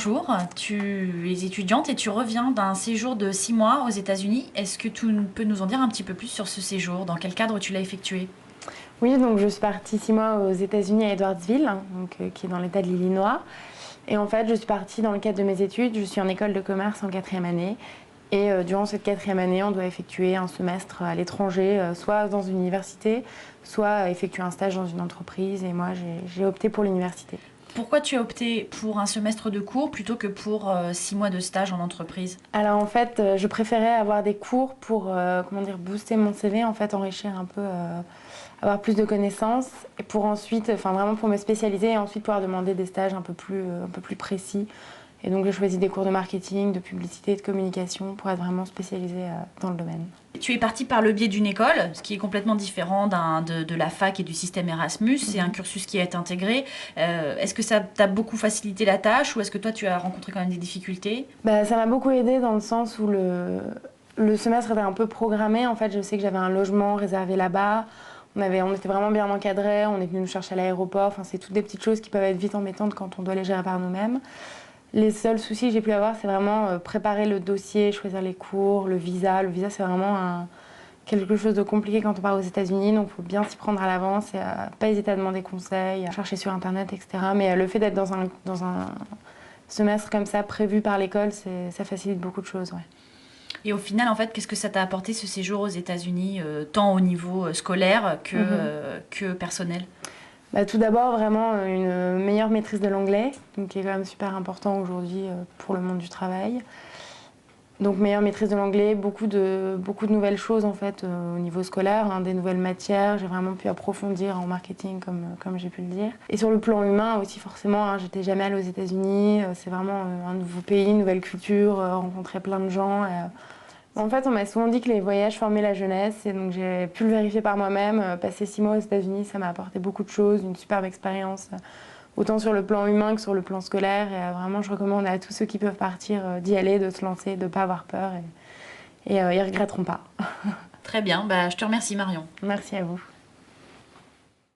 bonjour. Tu es étudiante et tu reviens d'un séjour de 6 mois aux États-Unis. Est-ce que tu peux nous en dire un petit peu plus sur ce séjour? Dans quel cadre tu l'as effectué? Oui, donc je suis partie 6 mois aux États-Unis à Edwardsville, qui est dans l'État de l'Illinois. Et en fait, je suis partie dans le cadre de mes études. Je suis en école de commerce en 4e année. Et durant cette 4e année, on doit effectuer un semestre à l'étranger, soit dans une université, soit effectuer un stage dans une entreprise. Et moi, j'ai opté pour l'université. Pourquoi tu as opté pour un semestre de cours plutôt que pour 6 mois de stage en entreprise? Alors en fait, je préférais avoir des cours pour booster mon CV, en fait, enrichir un peu, avoir plus de connaissances, et pour ensuite, vraiment pour me spécialiser et ensuite pouvoir demander des stages un peu plus précis. Et donc j'ai choisi des cours de marketing, de publicité, de communication pour être vraiment spécialisée dans le domaine. Tu es partie par le biais d'une école, ce qui est complètement différent de la fac et du système Erasmus. C'est un cursus qui a été intégré. Est-ce que ça t'a beaucoup facilité la tâche ou est-ce que toi tu as rencontré quand même des difficultés? Ça m'a beaucoup aidée dans le sens où le semestre était un peu programmé. En fait, je sais que j'avais un logement réservé là-bas. On était vraiment bien encadrés. On est venu nous chercher à l'aéroport. Enfin, c'est toutes des petites choses qui peuvent être vite embêtantes quand on doit les gérer par nous-mêmes. Les seuls soucis que j'ai pu avoir, c'est vraiment préparer le dossier, choisir les cours, le visa. Le visa, c'est vraiment quelque chose de compliqué quand on part aux États-Unis, donc il faut bien s'y prendre à l'avance et pas hésiter à demander conseil, à chercher sur Internet, etc. Mais le fait d'être dans un semestre comme ça, prévu par l'école, ça facilite beaucoup de choses. Ouais. Et au final, en fait, qu'est-ce que ça t'a apporté ce séjour aux États-Unis, tant au niveau scolaire que personnel? Tout d'abord, vraiment une meilleure maîtrise de l'anglais, qui est quand même super important aujourd'hui pour le monde du travail. Donc meilleure maîtrise de l'anglais, beaucoup de nouvelles choses en fait au niveau scolaire, des nouvelles matières. J'ai vraiment pu approfondir en marketing comme j'ai pu le dire. Et sur le plan humain aussi forcément, j'étais jamais allée aux États-Unis. C'est vraiment un nouveau pays, une nouvelle culture, rencontrer plein de gens. En fait, on m'a souvent dit que les voyages formaient la jeunesse et donc j'ai pu le vérifier par moi-même. Passer 6 mois aux États-Unis, ça m'a apporté beaucoup de choses, une superbe expérience, autant sur le plan humain que sur le plan scolaire. Et vraiment, je recommande à tous ceux qui peuvent partir d'y aller, de se lancer, de ne pas avoir peur et ils ne regretteront pas. Très bien, je te remercie Marion. Merci à vous.